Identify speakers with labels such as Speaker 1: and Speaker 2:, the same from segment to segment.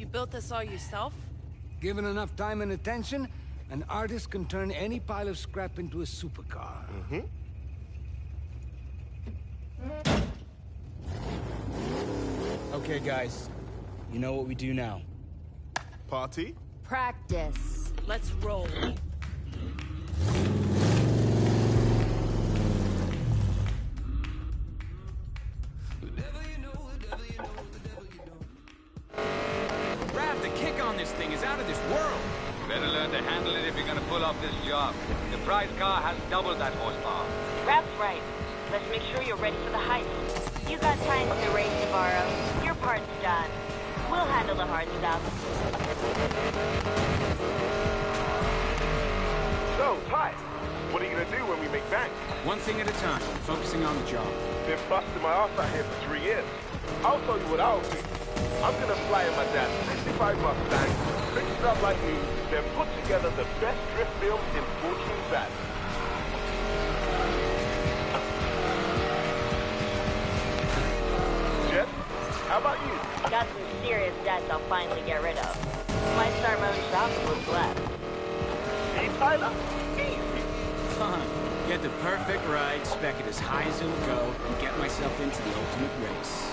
Speaker 1: You built this all yourself?
Speaker 2: Given enough time and attention, an artist can turn any pile of scrap into a supercar.
Speaker 3: Okay, guys. You know what we do now.
Speaker 4: Party?
Speaker 1: Practice. Let's roll.
Speaker 5: Rav, the kick on this thing is out of this world.
Speaker 6: Better learn to handle it if you're gonna pull off this job. The prize car has double that horsepower.
Speaker 7: Rav's right. Let's make sure you're ready for the heist. You got time to race tomorrow. Your part's done. We'll handle the hard stuff.
Speaker 4: So, Ty, what are you gonna do when we make bank?
Speaker 5: One thing at a time, focusing on the job.
Speaker 4: Been busting my ass out here for 3 years. I'll tell you what I'll do. I'm gonna fly in my dad's 65 Mustang, fix it up like new, then put together the best drift film in Fortune Valley. Jet, how about you?
Speaker 7: Got some serious debts I'll finally get rid of. Might start my own shop with what's left.
Speaker 4: See, Tyler? Easy.
Speaker 5: Fun. Get the perfect ride, spec it as high as it'll go, and get myself into the ultimate race.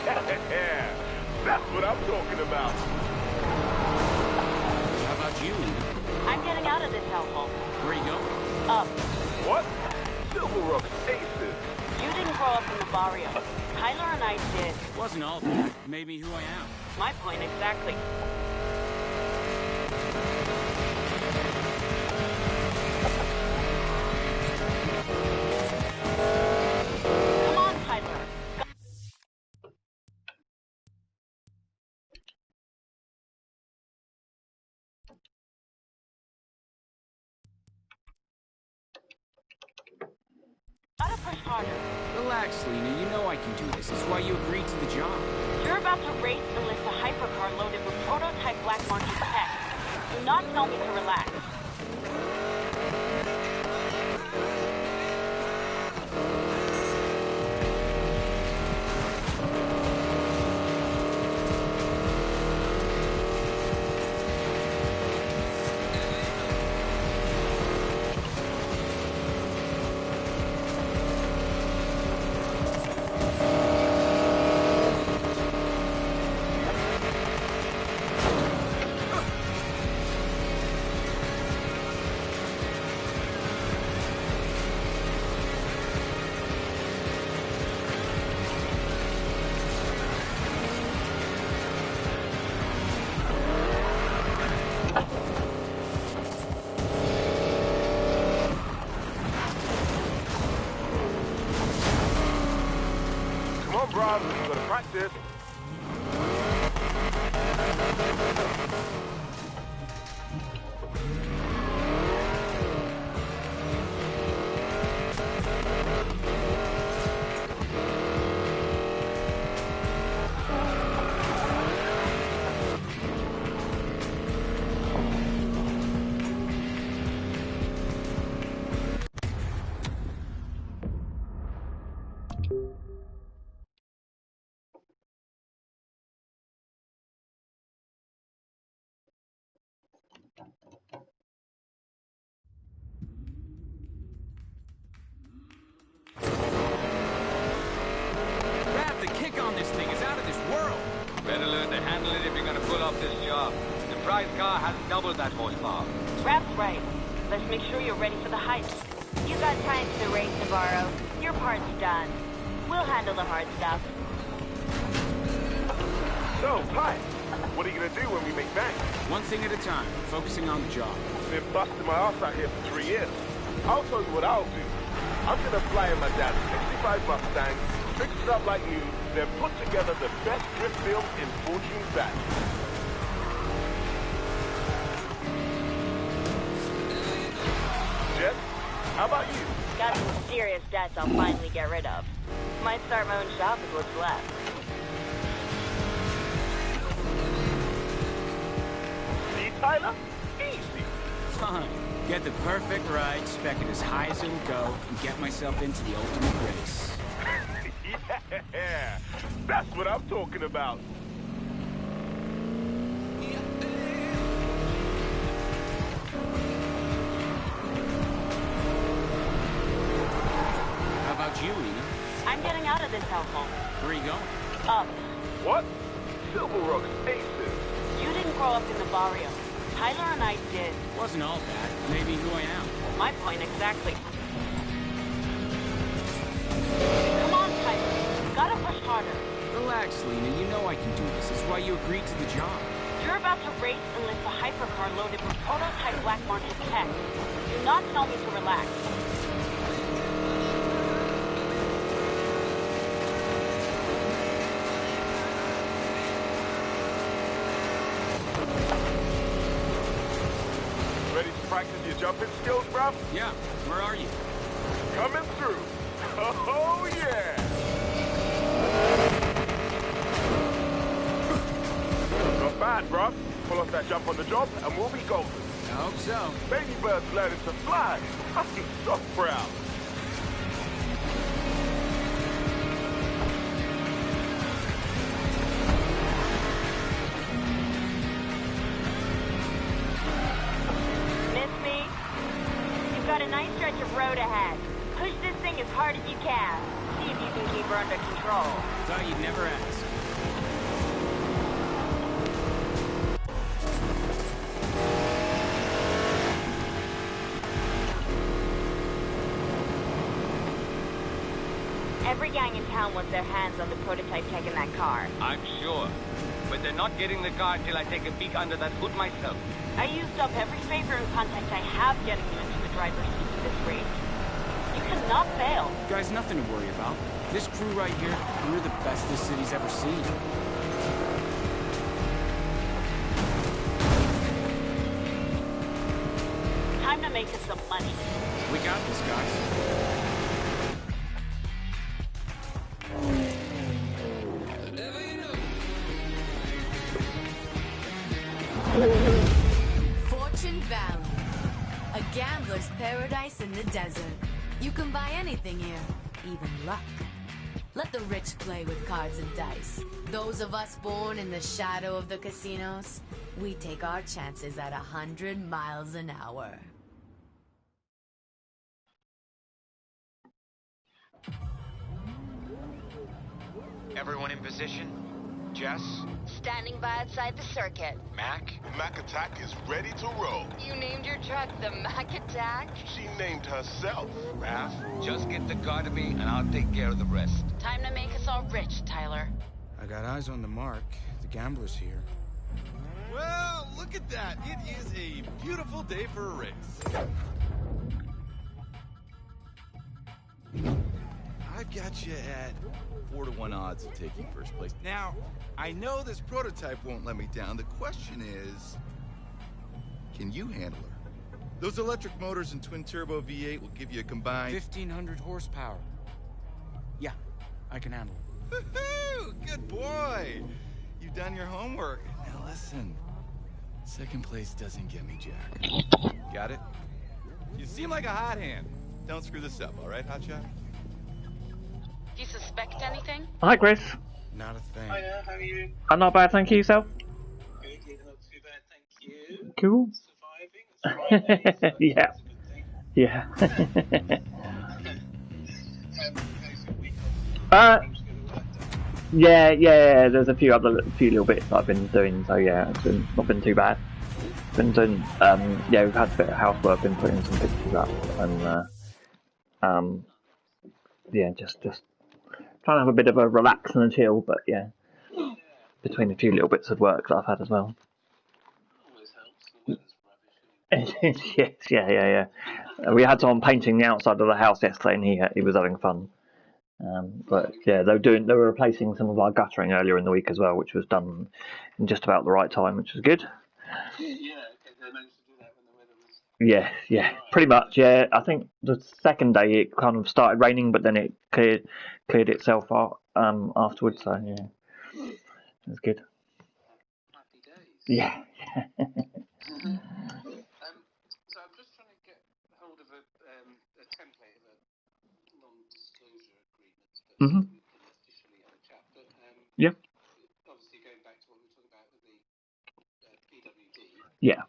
Speaker 4: Yeah, that's what I'm talking about.
Speaker 5: How about you, Lena?
Speaker 7: I'm getting out of this hellhole.
Speaker 5: Where you going?
Speaker 7: Up.
Speaker 4: What? Silver Rock's aces.
Speaker 7: You didn't grow up in the barrio. Tyler and I did.
Speaker 5: Wasn't all that. Made me who I am.
Speaker 7: My point exactly. Come on, Tyler. Gotta push harder.
Speaker 5: Relax, Lena. You know I can do this. That's why you agreed to the job.
Speaker 7: You're about to race and lift a hypercar loaded with prototype black market tech. Do not tell me to relax.
Speaker 4: Rob, you gotta practice.
Speaker 5: Rav, the kick on this thing is out of this world.
Speaker 6: Better learn to handle it if you're gonna pull off this job. The prize car has double that horsepower.
Speaker 7: Rav's right. Let's make sure you're ready for the heist. You got time to race tomorrow. Your part's done. We'll handle the hard stuff.
Speaker 4: So, Ty, what are you gonna do when we make bank?
Speaker 5: One thing at a time, focusing on the job.
Speaker 4: Been busting my ass out here for 3 years. I'll tell you what I'll do. I'm gonna fly in my dad's 65 Mustang, fix it up like new, then put together the best drift film in Fortune Valley. Jet, how about you?
Speaker 7: Got some serious debts I'll finally get rid of. Might start my own shop with what's left.
Speaker 4: See, Tyler? Easy.
Speaker 5: Fun. Get the perfect ride, spec it as high as it'll go, and get myself into the ultimate race.
Speaker 4: Yeah, that's what I'm talking about.
Speaker 7: I'm getting out of this hellhole.
Speaker 5: Where are you going?
Speaker 7: Up.
Speaker 4: What? Silver Rock's aces.
Speaker 7: You didn't grow up in the barrio. Tyler and I did.
Speaker 5: Wasn't all bad. Maybe who I am.
Speaker 7: My point exactly. Come on, Tyler. Gotta push harder.
Speaker 5: Relax, Lena. You know I can do this. It's why you agreed to the job.
Speaker 7: You're about to race and lift a hypercar loaded with prototype black market tech. Do not tell me to relax.
Speaker 4: Ready to practice your jumping skills, bruv?
Speaker 5: Yeah. Where are you?
Speaker 4: Coming through. Oh, yeah. Not bad, bruv. Pull off that jump on the job, and we'll be golden.
Speaker 5: I hope so.
Speaker 4: Baby bird's learning to fly. I'm so proud.
Speaker 7: Miss me? You've got a nice stretch of road ahead. Push this thing as hard as you can. See if you can keep her under control.
Speaker 5: Thought you'd never ask.
Speaker 7: Every gang in town wants their hands on the prototype tech in that car.
Speaker 6: I'm sure. But they're not getting the car until I take a peek under that hood myself.
Speaker 7: I used up every favor and contact I have getting you into the driver's seat for this race. You cannot fail.
Speaker 5: Guys, nothing to worry about. This crew right here, we're the best this city's ever seen.
Speaker 7: Time to make us some money.
Speaker 5: We got this, guys.
Speaker 1: Fortune Valley. A gambler's paradise in the desert. You can buy anything here, even luck. Let the rich play with cards and dice. Those of us born in the shadow of the casinos, we take our chances at 100 miles an hour.
Speaker 8: Everyone in position? Jess?
Speaker 9: Standing by outside the circuit.
Speaker 8: Mac?
Speaker 4: Mac Attack is ready to roll.
Speaker 9: You named your truck the Mac Attack?
Speaker 4: She named herself.
Speaker 6: Raph, just get the car to me and I'll take care of the rest.
Speaker 9: Time to make us all rich, Tyler.
Speaker 3: I got eyes on the mark. The gambler's here.
Speaker 10: Well, look at that. It is a beautiful day for a race. I've got you at 4-to-1 odds of taking first place. Now, I know this prototype won't let me down. The question is, can you handle her? Those electric motors and twin-turbo V8 will give you a combined
Speaker 3: 1,500 horsepower. Yeah, I can handle it.
Speaker 10: Woohoo! Good boy! You've done your homework. Now listen, second place doesn't get me jack. Got it? You seem like a hot hand. Don't screw this up, all right, hotshot?
Speaker 9: Do you suspect anything?
Speaker 11: Hi, Chris.
Speaker 3: Not a thing.
Speaker 12: Hiya, how are you?
Speaker 11: I'm not bad, thank you. Yourself?
Speaker 12: Good, yeah, not too bad, thank you.
Speaker 11: Cool.
Speaker 12: Surviving. It's Friday, so
Speaker 11: Yeah.
Speaker 12: that's a good thing.
Speaker 11: Yeah.
Speaker 12: How's your week
Speaker 11: uh,
Speaker 12: off?
Speaker 11: yeah. There's a few little bits that I've been doing, so yeah, it's not been too bad. Been doing, yeah, we've had a bit of housework, been putting some pictures up, and yeah, just trying to have a bit of a relax and a chill, but yeah, between a few little bits of work that I've had as well.
Speaker 12: Always helps. The weather's rubbish.
Speaker 11: Yes, yeah. We had someone painting the outside of the house yesterday, and he was having fun. But yeah, they were replacing some of our guttering earlier in the week as well, which was done in just about the right time, which was good.
Speaker 12: Yeah, okay, they managed to do that when the weather was...
Speaker 11: Yeah, pretty much. Yeah, I think the second day it kind of started raining, but then it cleared itself out afterwards. So yeah, it was good.
Speaker 12: Happy days.
Speaker 11: Yeah.
Speaker 12: So I'm just trying to get hold of a template of a non-disclosure agreement that we can officially have a chat. But
Speaker 11: Yeah.
Speaker 12: obviously going back to what we were talking about with the PWD.
Speaker 11: Yeah.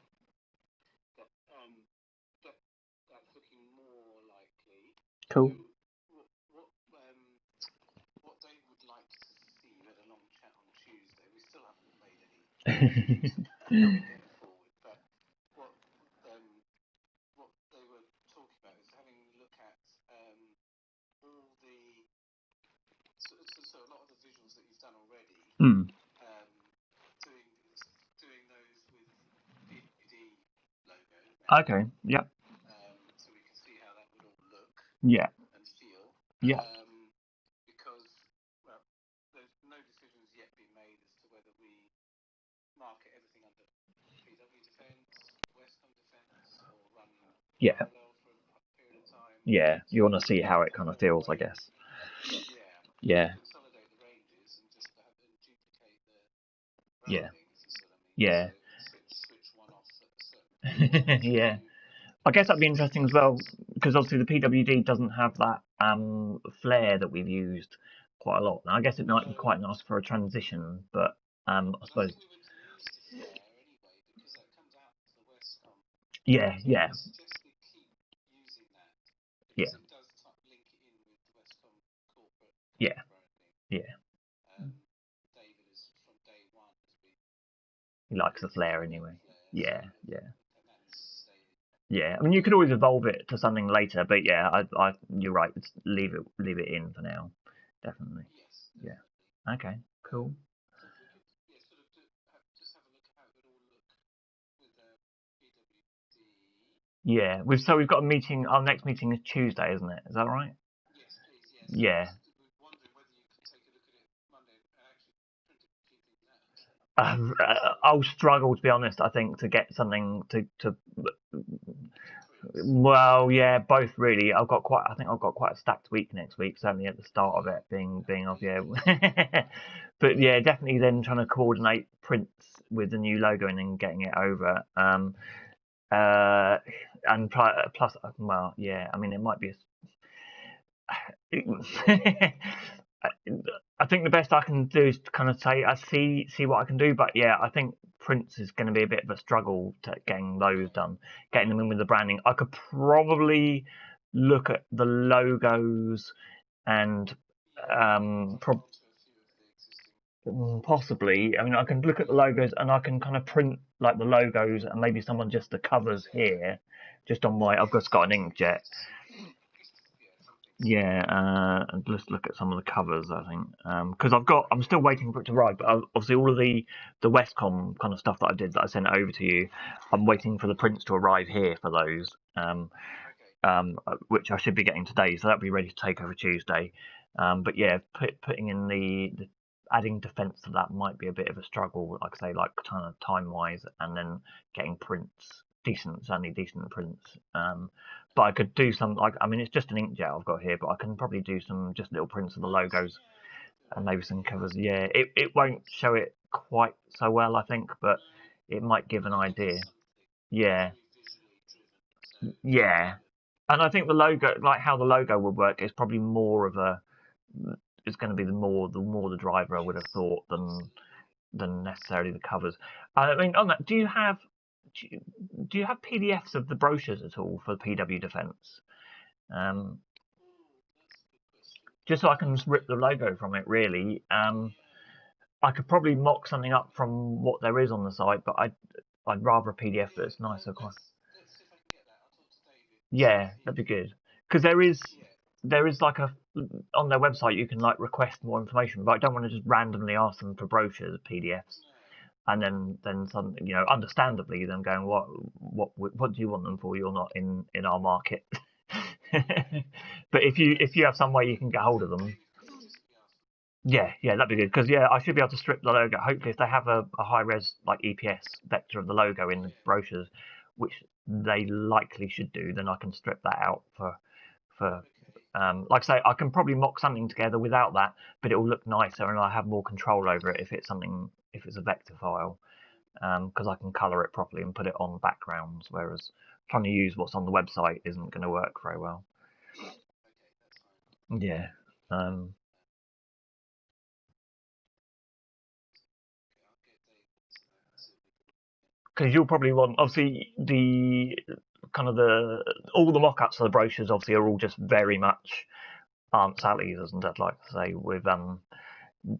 Speaker 12: That's looking more likely.
Speaker 11: Cool.
Speaker 12: So what But what they were talking about is having a look at all the so a lot of the visuals that you've done already. Doing those with PWD logo.
Speaker 11: Okay. Yep.
Speaker 12: So we can see how that would all look.
Speaker 11: Yeah.
Speaker 12: And feel.
Speaker 11: Yeah.
Speaker 12: Because there's no decisions yet been made as to whether we market everything under PW Defence, Westcom Defence, or run parallel for a period of time.
Speaker 11: Yeah. You want to see how it kind of feels, I guess. Yeah.
Speaker 12: Consolidate the ranges and just have them duplicate the
Speaker 11: Yeah.
Speaker 12: branding, if you see what I mean.
Speaker 11: Yeah.
Speaker 12: So switch one off at a certain
Speaker 11: Yeah. I guess that'd be interesting as well, because obviously the PWD doesn't have that flare that we've used quite a lot. Now, I guess it might be quite nice for a transition, but I suppose. Yeah, yeah. Yeah. Yeah. Yeah.
Speaker 12: David is from day one has been.
Speaker 11: He likes the flare anyway. Yeah, yeah. Yeah, I mean, you could always evolve it to something later, but yeah, you're right. Leave it in for now, definitely. Yeah. Okay. Cool. Yeah, we've got a meeting. Our next meeting is Tuesday, isn't it? Is that right?
Speaker 12: Yes, please. Yes.
Speaker 11: Yeah.
Speaker 12: Wondering whether you could take a look at it Monday and actually print it and keep it out.
Speaker 11: I'll struggle, to be honest. I think to get something to. Well, yeah, both really. I think I've got quite a stacked week next week. Certainly at the start of it being off, yeah. But yeah, definitely then trying to coordinate prints with the new logo and then getting it over. And plus, well, yeah. I mean, it might be. I think the best I can do is to kind of say I see what I can do, but yeah, I think prints is going to be a bit of a struggle to getting those done, getting them in with the branding. I could probably look at the logos and possibly. I mean, I can look at the logos and I can kind of print like the logos and maybe someone just the covers here, just on my. I've just got an inkjet. Yeah, and let's look at some of the covers. I think because I'm still waiting for it to arrive. But obviously, all of the Westcom kind of stuff that I did that I sent over to you, I'm waiting for the prints to arrive here for those, which I should be getting today. So that'll be ready to take over Tuesday. But yeah, putting in the adding defense to that might be a bit of a struggle. Like I say, like kind of time wise, and then getting prints certainly decent prints. But I could do some, like, I mean, it's just an inkjet I've got here, but I can probably do some just little prints of the logos and maybe some covers. Yeah, it won't show it quite so well, I think, but it might give an idea. Yeah. Yeah. And I think the logo, like how the logo would work, is probably more of it's going to be the more the driver I would have thought than necessarily the covers. I mean, on that, do you have PDFs of the brochures at all for PW Defence? Just so I can just rip the logo from it, really. I could probably mock something up from what there is on the site, but I'd rather a PDF that's nicer. Yeah, that'd be good. Because there is like on their website you can like request more information, but I don't want to just randomly ask them for brochures, PDFs. And then some, understandably, them going, what do you want them for? You're not in our market. But if you have some way you can get hold of them, yeah, that'd be good. Because I should be able to strip the logo. Hopefully, if they have a high res like EPS vector of the logo in the brochures, which they likely should do, then I can strip that out for. Like I say, I can probably mock something together without that, but it will look nicer, and I have more control over it if it's a vector file, because I can color it properly and put it on backgrounds, whereas trying to use what's on the website isn't going to work very well. Yeah. Because you'll probably want, obviously, the kind of all the mock-ups of the brochures obviously are all just very much Aunt Sally's, isn't it? Like I say, with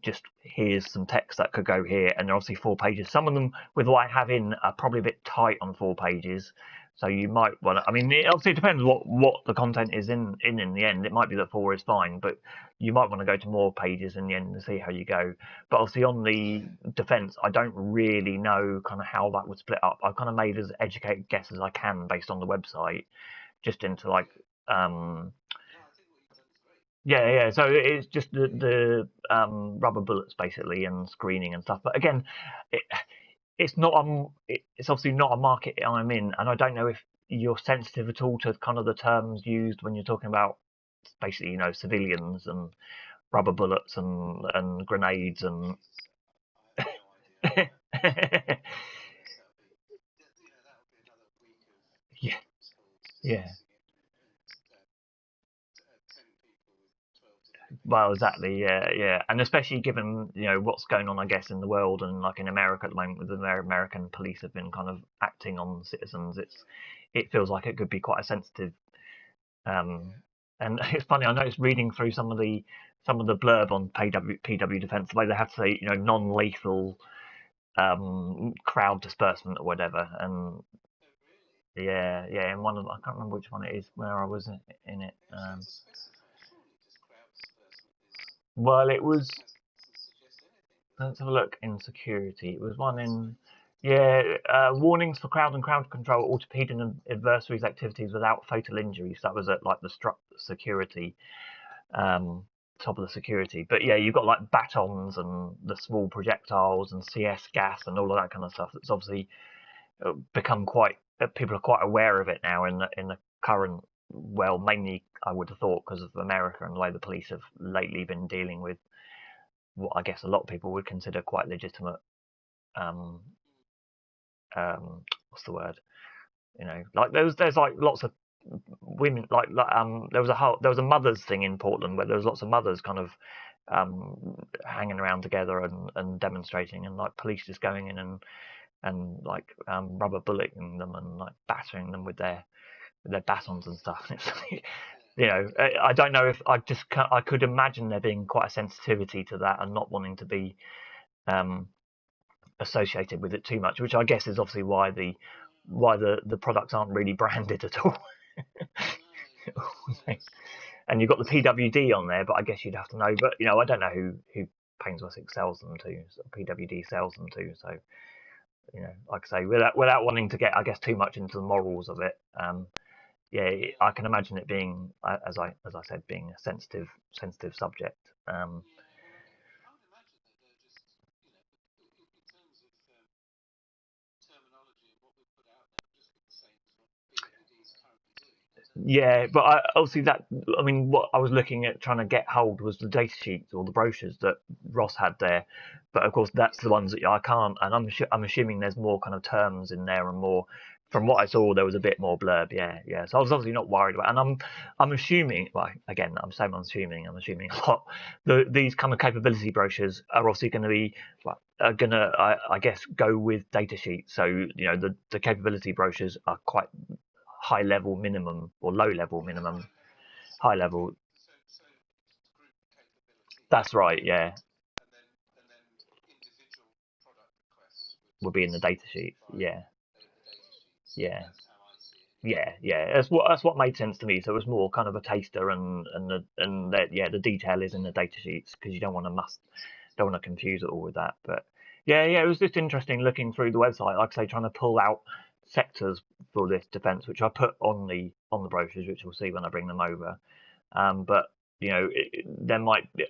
Speaker 11: just here's some text that could go here, and they're obviously 4 pages. Some of them, with what I have in, are probably a bit tight on 4 pages. So you might want to, I mean, it obviously depends what the content is in the end. It might be that 4 is fine, but you might want to go to more pages in the end and see how you go. But obviously on the defense, I don't really know kind of how that would split up. I've kind of made as educated guess as I can based on the website, just into like, yeah. So it's just the rubber bullets basically and screening and stuff. But again, it's not it's obviously not a market I'm in, and I don't know if you're sensitive at all to kind of the terms used when you're talking about basically, you know, civilians and rubber bullets and grenades and. Yeah. Well, exactly, yeah, and especially given, you know, what's going on, I guess, in the world and like in America at the moment, with the American police have been kind of acting on citizens. It feels like it could be quite a sensitive. And it's funny, I noticed reading through some of the blurb on PW Defence, the way they have to say, you know, non-lethal crowd dispersement or whatever, and yeah, and one of them, I can't remember which one it is where I was in it. Well, it was. Let's have a look in security. It was one in, warnings for crowd and crowd control or torpedoing an adversary's activities without fatal injuries. That was at like the security, top of the security. But yeah, you've got like batons and the small projectiles and CS gas and all of that kind of stuff. That's obviously become quite. People are quite aware of it now in the current. Well, mainly I would have thought because of America and the way the police have lately been dealing with what I guess a lot of people would consider quite legitimate. What's the word? You know, like there's like lots of women there was a mothers thing in Portland where there was lots of mothers kind of hanging around together and demonstrating, and like police just going in and like rubber bulleting them and like battering them with their batons and stuff. It's like, you know, I don't know if I could imagine there being quite a sensitivity to that and not wanting to be associated with it too much, which I guess is obviously why the products aren't really branded at all. And you've got the PWD on there, but I guess you'd have to know. But you know, I don't know who Pains Wessex sells them to. So PWD sells them to. So you know, like I say, without wanting to get, I guess, too much into the morals of it. Yeah, I can imagine it being, as I said, being a sensitive subject. Yeah, but obviously I mean, what I was looking at trying to get hold was the data sheets or the brochures that Ross had there. But of course, that's the ones that I can't, and I'm assuming there's more kind of terms in there and more. From what I saw, there was a bit more blurb. Yeah. So I was obviously not worried about, and I'm assuming. Well, again, I'm assuming a lot. These kind of capability brochures are obviously going to be I guess, go with data sheets. So you know, the capability brochures are quite high level minimum or low level minimum. High level. That's right. Yeah. Will be in the data sheet. Yeah. That's what made sense to me. So it was more kind of a taster, and the detail is in the data sheets because you don't want to confuse it all with that. But yeah, it was just interesting looking through the website, like I say, trying to pull out sectors for this defense, which I put on the brochures, which we'll see when I bring them over. But you know, there might be,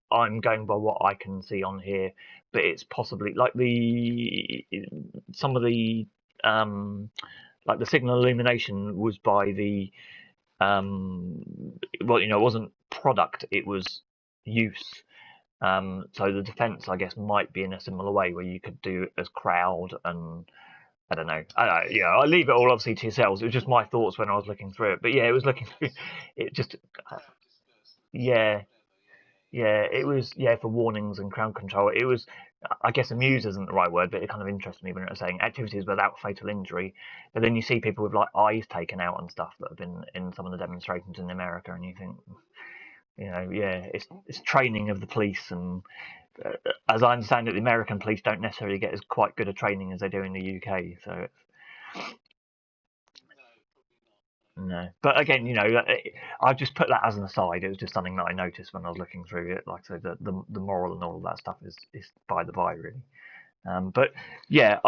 Speaker 11: I'm going by what I can see on here, but it's possibly like some of the like the signal illumination was by the well, you know, it wasn't product, it was use. So the defense, I guess, might be in a similar way where you could do it as crowd, and I don't know. Yeah, I'll leave it all obviously to yourselves. It was just my thoughts when I was looking through it. But yeah, it was looking through it just yeah. It was for warnings and crowd control. It was, I guess, amuse isn't the right word, but it kind of interested me when it was saying activities without fatal injury. But then you see people with like eyes taken out and stuff that have been in some of the demonstrations in America, and you think, yeah, it's training of the police, and as I understand it, the American police don't necessarily get as quite good a training as they do in the UK. So no, but again, I just put that as an aside. It was just something that I noticed when I was looking through it. Like I said, the moral and all of that stuff is by the by, really. But yeah,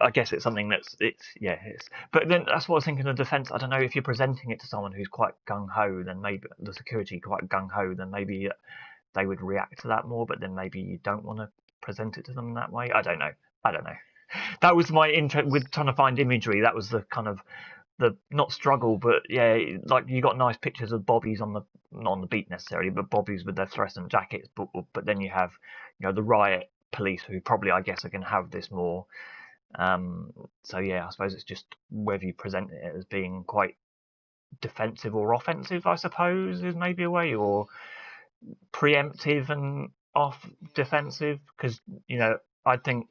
Speaker 11: I guess it's something but then that's what I was thinking of defence. I don't know if you're presenting it to someone who's quite gung ho, then maybe the security quite gung ho, then maybe they would react to that more. But then maybe you don't want to present it to them that way. I don't know. That was my interest with trying to find imagery. That was the kind of the not struggle, but yeah, like you got nice pictures of bobbies on the not on the beat necessarily, but bobbies with their fluorescent jackets. But then you have the riot police who probably I guess are going to have this more. So yeah, I suppose it's just whether you present it as being quite defensive or offensive. I suppose is maybe a way, or preemptive and off defensive, because I think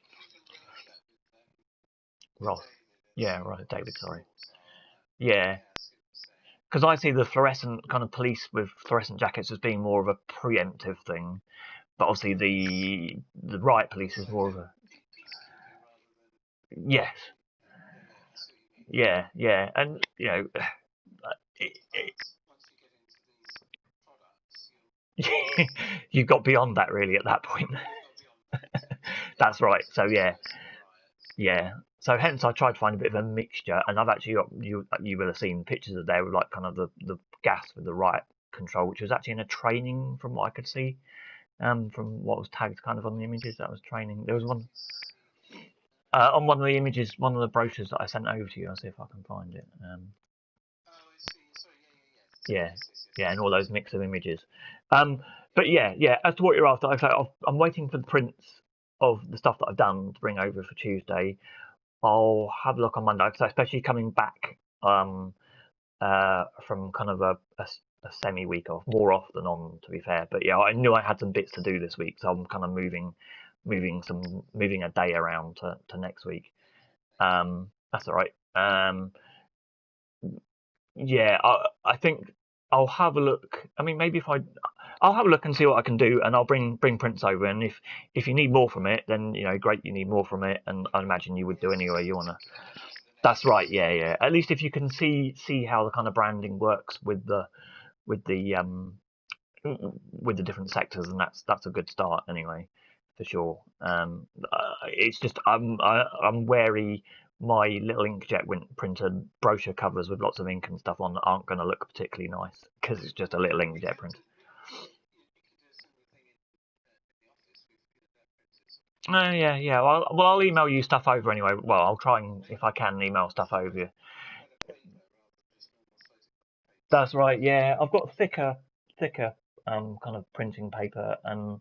Speaker 11: Ross, yeah, right, David, sorry, yeah. Because I see the fluorescent kind of police with fluorescent jackets as being more of a preemptive thing, but obviously the riot police is more of a yes, yeah, and you've got beyond that really at that point. That's right. So yeah. So hence I tried to find a bit of a mixture, and I've actually got you will have seen pictures of there with like kind of the gas with the riot control, which was actually in a training from what I could see. From what was tagged kind of on the images, that was training. There was one on one of the images, one of the brochures that I sent over to you. I'll see if I can find it. Yeah, and all those mix of images. But yeah. As to what you're after, I'm waiting for the prints of the stuff that I've done to bring over for Tuesday. I'll have a look on Monday, so especially coming back from kind of a semi week off, more off than on, to be fair. But yeah, I knew I had some bits to do this week, so I'm kind of moving a day around to next week. That's all right. Yeah, I think I'll have a look. I mean, maybe I'll have a look and see what I can do, and I'll bring prints over. And if you need more from it, then great, you need more from it, and I imagine you would do anyway. You wanna. That's right. Yeah. At least if you can see how the kind of branding works with the different sectors, and that's a good start anyway, for sure. It's just I'm wary. My little inkjet printed brochure covers with lots of ink and stuff on aren't going to look particularly nice because it's just a little inkjet print. Yeah. Well, I'll email you stuff over anyway. Well, I'll try and, if I can, email stuff over you. That's right. Yeah, I've got thicker kind of printing paper, and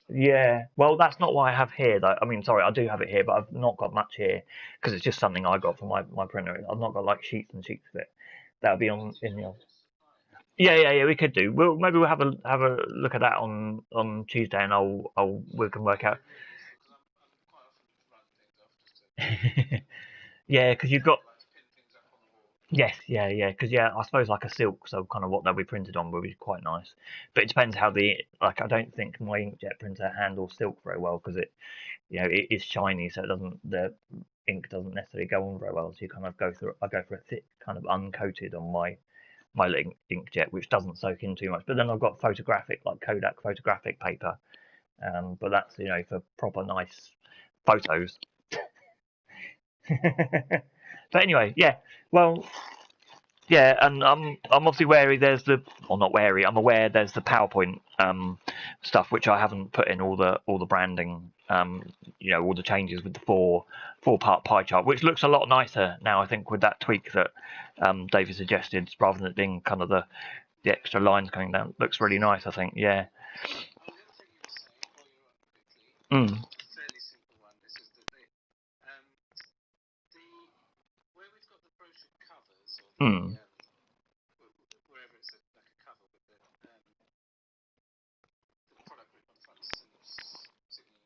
Speaker 11: yeah. Well, that's not what I have here, though. I mean, sorry, I do have it here, but I've not got much here because it's just something I got from my printer. I've not got like sheets and sheets of it. That'll be on in the. Yeah. We could do. Maybe we'll have a look at that on Tuesday, and we can work out. Yeah, because you've got. Yes, yeah, because I suppose like a silk, so kind of what they'll be printed on will be quite nice. But it depends how I don't think my inkjet printer handles silk very well because it is shiny, so the ink doesn't necessarily go on very well. So you kind of I go for a thick kind of uncoated on my inkjet, which doesn't soak in too much. But then I've got photographic, like Kodak photographic paper, but that's for proper nice photos. But anyway, yeah. Well, yeah, and I'm obviously wary. Not wary. I'm aware there's the PowerPoint stuff which I haven't put in all the branding. All the changes with the four-part pie chart, which looks a lot nicer now. I think with that tweak that David suggested, rather than it being kind of the extra lines going down, looks really nice. I think, yeah.
Speaker 12: Wherever it's like a cover with the product group on the front, signal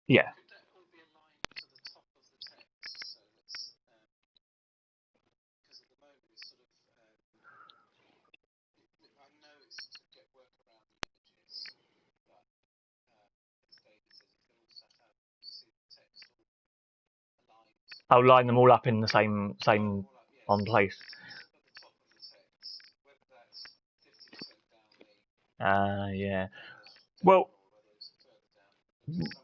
Speaker 11: Yeah.
Speaker 12: Could that all be aligned to the top of the text? So that's because at the moment it's sort of I know it's to get work around the images, but as David says, you can also have see the text all aligned.
Speaker 11: I'll line them all up in the same on place.
Speaker 12: At the top of the text, whether that's 50% down the
Speaker 11: Yeah. Well.
Speaker 12: whether it's further down somewhere that's aligned.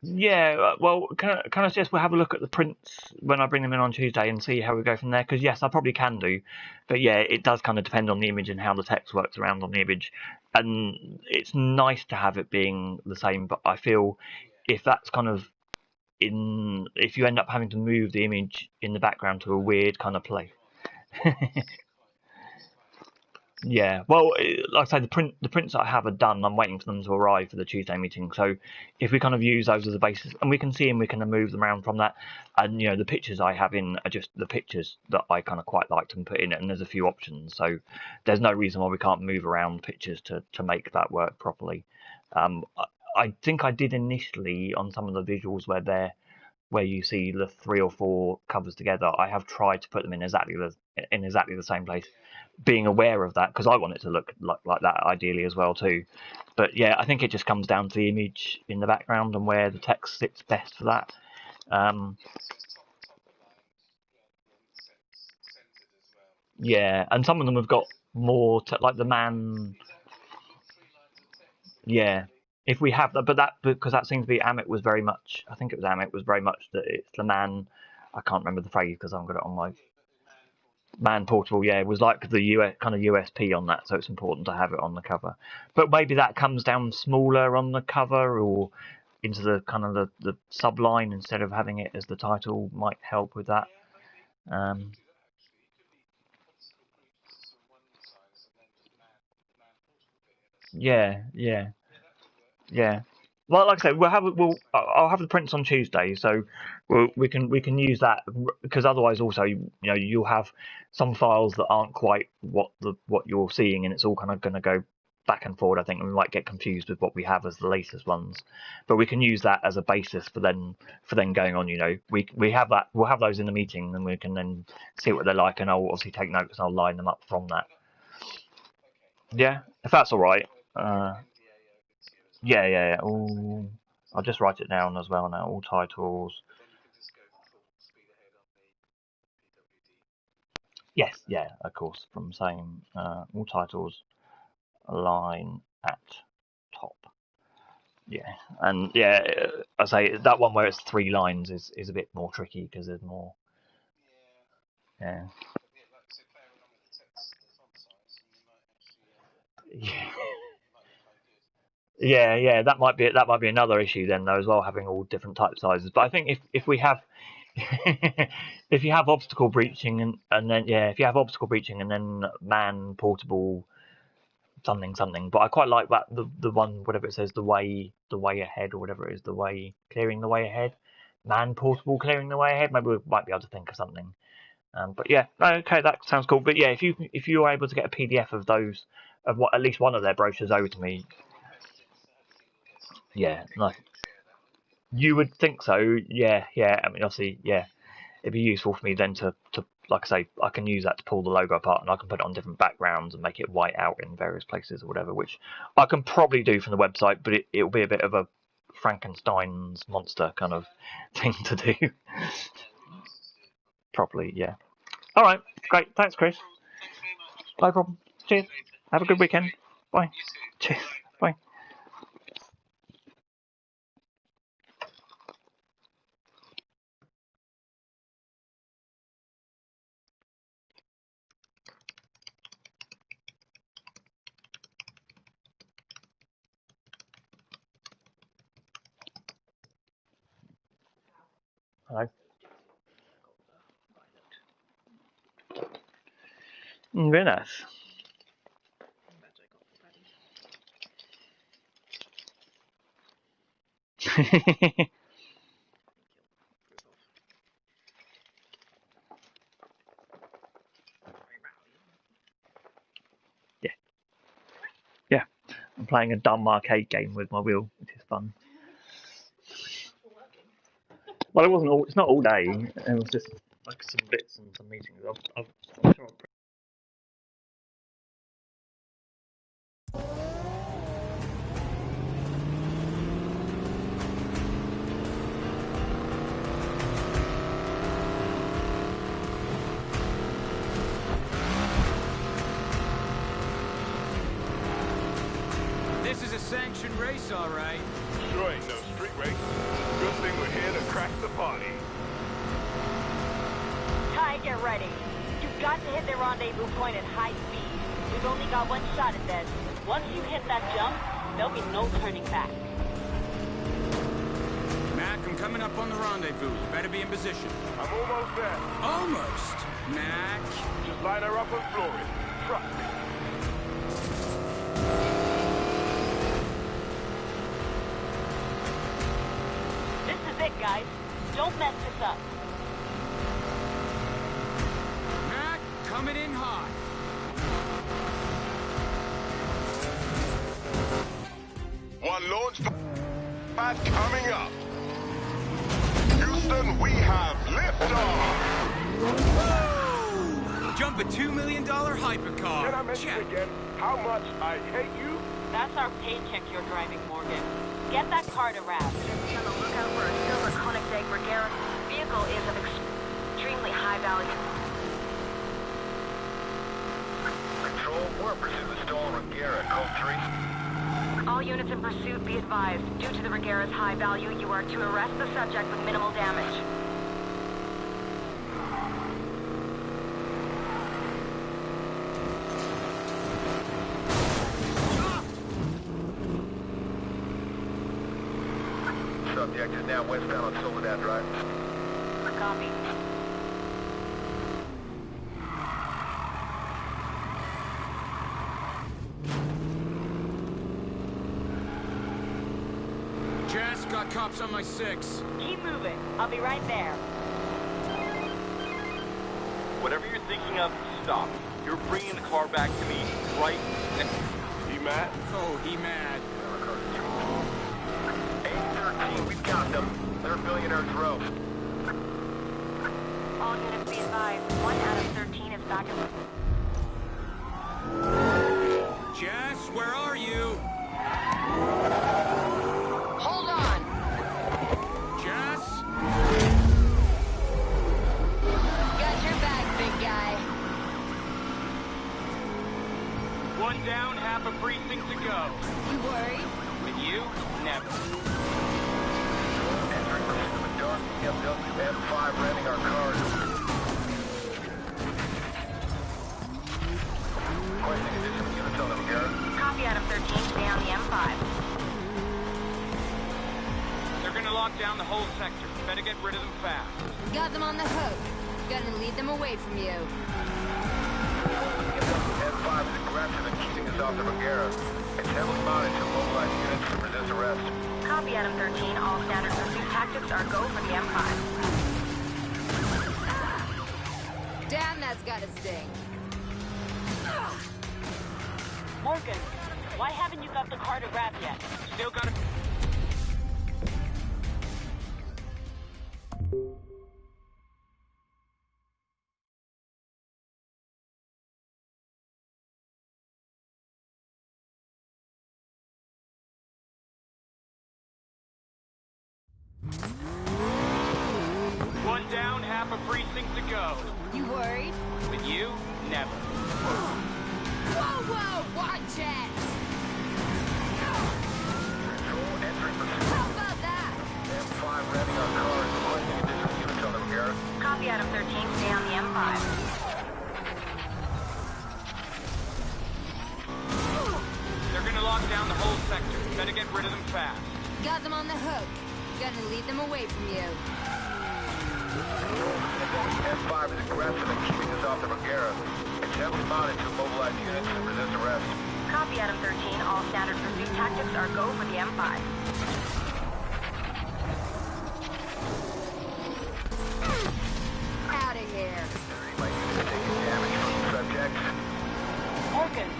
Speaker 11: Yeah, well, can I suggest we'll have a look at the prints when I bring them in on Tuesday and see how we go from there? Because yes, I probably can do, but yeah, it does kind of depend on the image and how the text works around on the image. And it's nice to have it being the same, but I feel if that's kind of if you end up having to move the image in the background to a weird kind of place. Yeah, well, like I say, the prints that I have are done. I'm waiting for them to arrive for the Tuesday meeting. So if we kind of use those as a basis, and we can see them, we can move them around from that. And the pictures I have in are just the pictures that I kind of quite liked and put in it. And there's a few options, so there's no reason why we can't move around pictures to make that work properly. I think I did initially on some of the visuals where you see the 3 or 4 covers together. I have tried to put them in exactly the same place, being aware of that because I want it to look like that ideally as well too. But yeah, I think it just comes down to the image in the background and where the text sits best for that. Yeah, and some of them have got more like the man. Yeah, if we have that, but that because that seems to be Amit was very much. I think it was Amit was very much that it's the man. I can't remember the phrase because I haven't got it on my man portable. Yeah, it was like the US kind of USP on that, so it's important to have it on the cover. But maybe that comes down smaller on the cover or into the kind of the subline instead of having it as the title might help with that. Yeah. Well, like I said, I'll have the prints on Tuesday, so we can use that because otherwise, also, you'll have some files that aren't quite what you're seeing, and it's all kind of going to go back and forward. I think, and we might get confused with what we have as the latest ones, but we can use that as a basis for then going on. We have that. We'll have those in the meeting, and we can then see what they're like, and I'll obviously take notes and I'll line them up from that. Yeah, if that's all right. Yeah. All, I'll just write it down as well now. All titles. Yes, yeah, of course. From same all titles align at top. Yeah, and yeah, I say that one where it's 3 lines is a bit more tricky because there's more. Yeah. Yeah, that might be another issue then though as well, having all different type sizes. But I think if we have if you have obstacle breaching and then if you have obstacle breaching and then man portable something. But I quite like that the one whatever it says the way ahead or whatever it is, the way clearing the way ahead, man portable clearing the way ahead. Maybe we might be able to think of something. But yeah, okay, that sounds cool. But yeah, if you are able to get a PDF of those of what at least one of their brochures over to me. Yeah, nice. You would think so, yeah. I mean, obviously, yeah, it'd be useful for me then to like I say, I can use that to pull the logo apart and I can put it on different backgrounds and make it white out in various places or whatever, which I can probably do from the website, but it'll be a bit of a Frankenstein's monster kind of thing to do. Properly, yeah. All right, great. Thanks, Chris. No problem. Cheers. Have a good weekend. Bye. Cheers. Bye. Hello. Very nice. Yeah. I'm playing a dumb arcade game with my wheel, which is fun. Well, it wasn't all. It's not all day. It was just like some bits and some meetings. I'm sure.
Speaker 5: This is a sanctioned race, all right.
Speaker 4: Sure ain't no street race. Good thing we're here to crack the party.
Speaker 7: Ty, get ready. You've got to hit the rendezvous point at high speed. We've only got one shot at this. Once you hit that jump, there'll be no turning back.
Speaker 5: Mac, I'm coming up on the rendezvous. You better be in position.
Speaker 4: I'm almost there.
Speaker 5: Almost, Mac.
Speaker 4: Just line her up and floor it. Trust me.
Speaker 7: This is it, guys. Don't mess this up.
Speaker 5: Mac, coming in hot.
Speaker 4: One launch pad coming up. Houston, we have liftoff.
Speaker 5: Jump a $2 million hypercar.
Speaker 4: Can I mention again how much I hate you?
Speaker 7: That's our paycheck you're driving, Morgan. Get that car to wrap.
Speaker 13: Be on the lookout for a silver Koenigsegg Regera. Vehicle is of extremely high value.
Speaker 14: Control, we're in pursuit of stolen Regera, code 3.
Speaker 13: All units in pursuit be advised. Due to the Regera's high value, you are to arrest the subject with minimal damage.
Speaker 14: Subject is now westbound on Soledad Drive.
Speaker 13: Copy.
Speaker 5: Jess, got cops on my 6.
Speaker 7: Keep moving. I'll be right there.
Speaker 6: Whatever you're thinking of, stop. You're bringing the car back to me right now.
Speaker 4: He mad?
Speaker 5: Oh, he mad.
Speaker 14: 813, we've got them. They're Billionaires Row.
Speaker 13: All units be advised. 1 out of 13 is back in...
Speaker 5: Jess, where are you?
Speaker 9: Hold on.
Speaker 5: Jess?
Speaker 9: Got your back, big guy.
Speaker 6: One down, half a precinct to go.
Speaker 1: You worried?
Speaker 6: With you, never.
Speaker 14: Entering pursuit of a dark BMW M5 renting our cars. Requesting additional units on the Regera.
Speaker 13: Copy Adam 13, stay on the M5.
Speaker 6: They're gonna lock down the whole sector. Better get rid of them fast.
Speaker 1: Got them on the hook. Gonna lead them away from you.
Speaker 14: M5 is aggressive and keeping us off the Regera. It's heavily mounted to mobilize units to resist arrest.
Speaker 13: Copy Adam 13, all standard pursuit tactics are go for the M5.
Speaker 1: Damn, that's gotta sting.
Speaker 7: Morgan, why haven't you got the car to wrap yet?
Speaker 6: Still gotta... One down, half a precinct to go.
Speaker 1: You worried?
Speaker 6: With you, never.
Speaker 1: Whoa, whoa, watch it!
Speaker 14: Control, entering pursuit.
Speaker 1: How about that?
Speaker 14: M5 renting our cars. Requesting additional units on the Regera.
Speaker 13: Copy Adam 13, stay on the M5.
Speaker 6: They're gonna lock down the whole sector. Better get rid of them fast.
Speaker 1: Got them on the hook. Gonna lead them away from you.
Speaker 14: M5 is aggressive and keeping us off the Regera. It's heavily mounted to mobilize units and resist arrest.
Speaker 13: Copy Adam 13, all standard pursuit tactics are go for the M5.
Speaker 1: Out of here.
Speaker 14: My units taking damage from the subject.
Speaker 7: Morgan,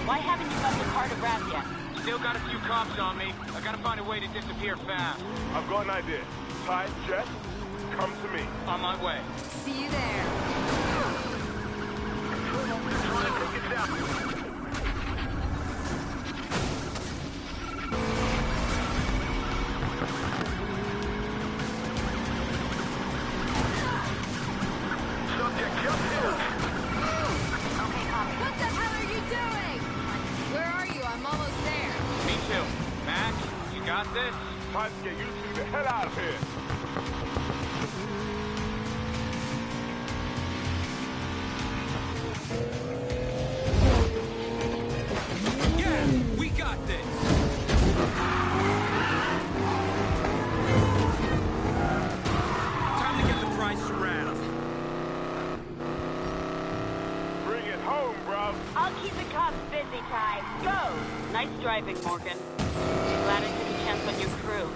Speaker 7: why haven't you got the car to wrap yet?
Speaker 6: Still got a few cops on me. I gotta find a way to disappear fast.
Speaker 4: I've got an idea. Ty, Jess, come to me.
Speaker 6: On my way.
Speaker 1: See you there.
Speaker 14: Take it down.
Speaker 1: What the hell are you doing? Where are you? I'm almost there.
Speaker 6: Me too. Mac, you got this?
Speaker 4: Time to get you two the hell out of here.
Speaker 5: Yeah, we got this. Time to get the price around.
Speaker 4: Bring it home, bro.
Speaker 7: I'll keep the cops busy, Ty. Go! Nice driving, Morgan. Glad I took a chance on your crew.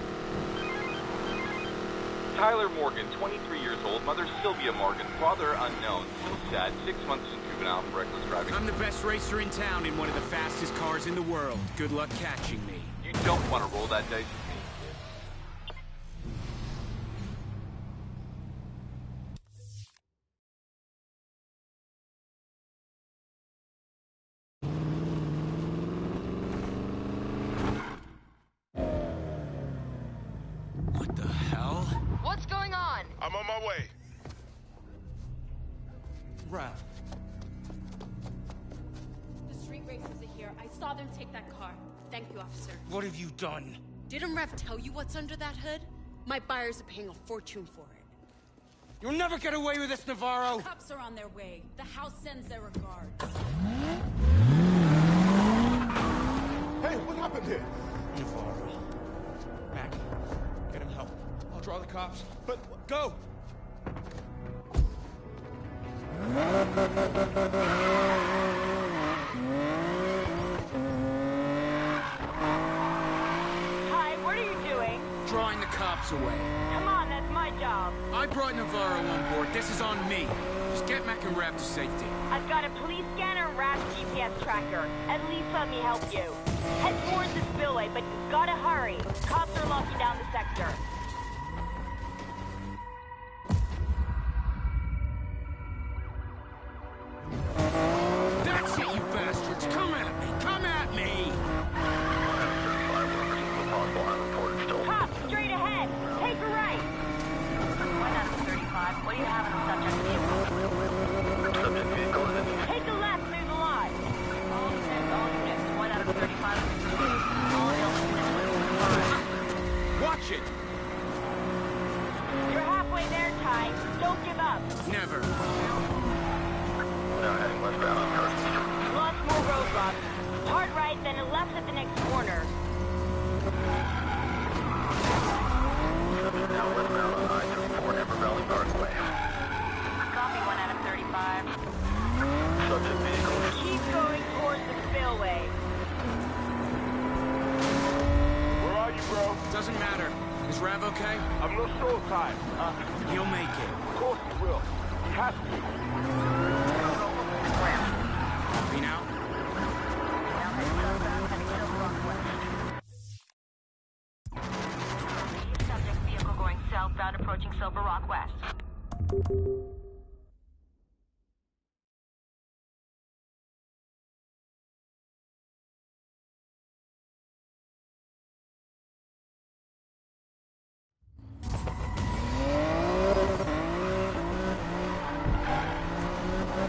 Speaker 15: Tyler Morgan, 23 years old, mother Sylvia Morgan, father unknown, still sad, 6 months in juvenile for reckless driving.
Speaker 5: I'm the best racer in town in one of the fastest cars in the world. Good luck catching me.
Speaker 15: You don't want to roll that dice with me, kid.
Speaker 5: What the hell?
Speaker 9: What's going on?
Speaker 4: I'm on my way.
Speaker 3: Ralph.
Speaker 16: The street racers are here. I saw them take that car. Thank you, officer.
Speaker 3: What have you done?
Speaker 16: Didn't Rev tell you what's under that hood? My buyers are paying a fortune for it.
Speaker 3: You'll never get away with this, Navarro!
Speaker 16: The cops are on their way. The house sends their regards.
Speaker 4: Hey, what happened here?
Speaker 3: Navarro. Mac, get him help. I'll draw the cops. But go!
Speaker 7: Ty, what are you doing?
Speaker 5: Drawing the cops away.
Speaker 7: Come on, that's my job.
Speaker 5: I brought Navarro on board. This is on me. Just get Mac and Rev to safety.
Speaker 7: I've got a police scanner and RAS GPS tracker. At least let me help you. Head towards the spillway, but you've gotta hurry. Cops are locking down the sector.
Speaker 5: That's it, you bastards! Come at me! Come at me!
Speaker 7: Cops, straight ahead! Take a right!
Speaker 13: 1 out of 35. What do you have in the subject vehicle?
Speaker 14: Subject vehicle is in
Speaker 7: Take a left through the lot.
Speaker 13: All units. 1 out of 35. All units.
Speaker 5: Watch it!
Speaker 7: You're halfway there, Ty. Don't give up.
Speaker 5: Never.
Speaker 14: now heading westbound on Carson Street.
Speaker 7: Lots more roadblocks. Hard right, then a left at the next corner.
Speaker 14: Now westbound on I-34 Never Valley Parkway.
Speaker 13: Copy 1 out of 35.
Speaker 14: Subject vehicle.
Speaker 7: Keep going towards the spillway.
Speaker 4: Where are you, bro?
Speaker 5: Doesn't matter. Is Rav okay?
Speaker 4: I'm not sure, Ty.
Speaker 5: He'll make it.
Speaker 4: Of course he will. He has to.
Speaker 5: Copy now.
Speaker 13: Now head southbound, heading Silver Rock West. Subject vehicle going southbound, approaching Silver Rock West.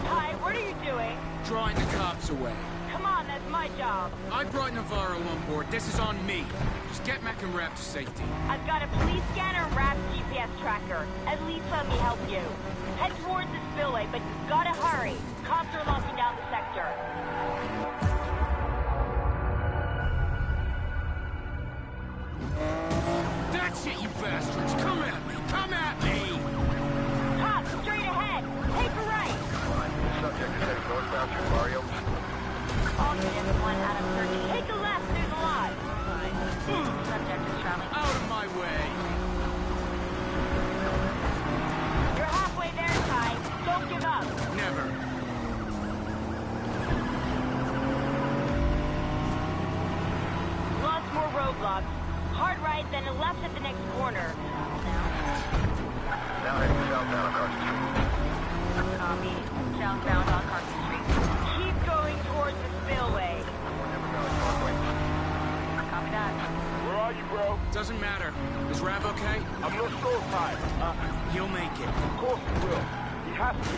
Speaker 7: Ty, what are you doing?
Speaker 5: Drawing the cops away.
Speaker 7: Come on, that's my job.
Speaker 5: I brought Navarro on board. This is on me. Just get Mac and Rev to safety.
Speaker 7: I've got a police scanner and RAS GPS tracker. At least let me help you. Head towards the spillway, but you've gotta hurry. Cops are locking down the sector.
Speaker 5: That's it, you bastards! Come at me! Come at me!
Speaker 7: Cops, straight ahead! Take a right!
Speaker 14: Subject is heading northbound through Barrio.
Speaker 13: All units 1 out of 30.
Speaker 7: Take a left through the lot.
Speaker 13: Subject is traveling.
Speaker 5: Out of my way!
Speaker 7: You're halfway there, Ty. Don't give up.
Speaker 5: Never.
Speaker 7: Lots more roadblocks. Hard right, then a left at the next corner.
Speaker 14: westbound on Carson Street.
Speaker 7: Copy. Southbound on Carson Street. Keep going towards the spillway. Copy that.
Speaker 4: Where are you, bro?
Speaker 5: Doesn't matter. Is Rav okay?
Speaker 4: I'm not sure, Ty.
Speaker 5: He'll make it.
Speaker 4: Of course he will. He has to.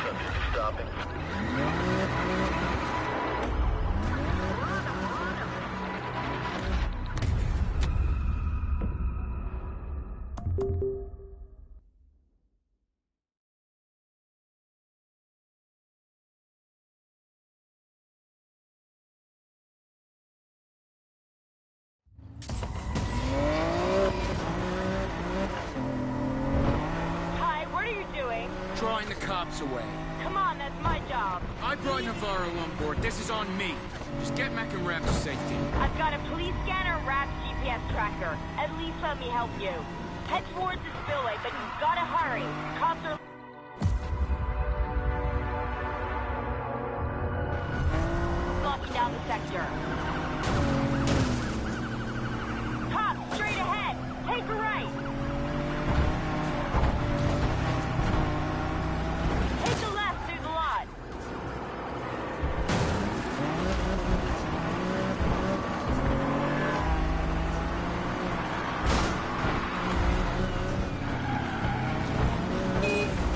Speaker 14: Subject stopping.
Speaker 7: Ty, what are you doing?
Speaker 5: Drawing the cops away.
Speaker 7: Come on, that's my job.
Speaker 5: I brought Navarro on board. This is on me. Just get Mac and Rav to safety.
Speaker 7: I've got a police scanner and Rap's GPS tracker. At least let me help you. Head towards the spillway, but you've gotta hurry. Cops are locking down the sector. Cops, straight ahead. Take a right. Take a left through the lot.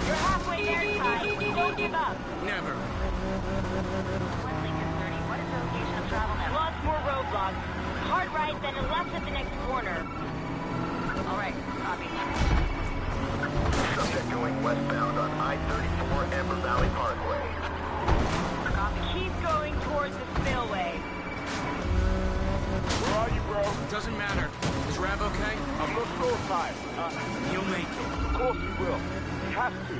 Speaker 7: You're halfway there, Ty. Don't give up.
Speaker 5: Never.
Speaker 7: What is the location of travel now? Lots more roadblocks. Hard right, then a left at the next corner. All right, copy.
Speaker 14: Subject going westbound on I-34 Amber Valley Parkway.
Speaker 7: Copy. Keep going towards the spillway.
Speaker 4: Where are you, bro?
Speaker 5: Doesn't matter. Is Rav okay?
Speaker 4: I'm not sure, Ty.
Speaker 5: He'll make it.
Speaker 4: Of course he will. He has to.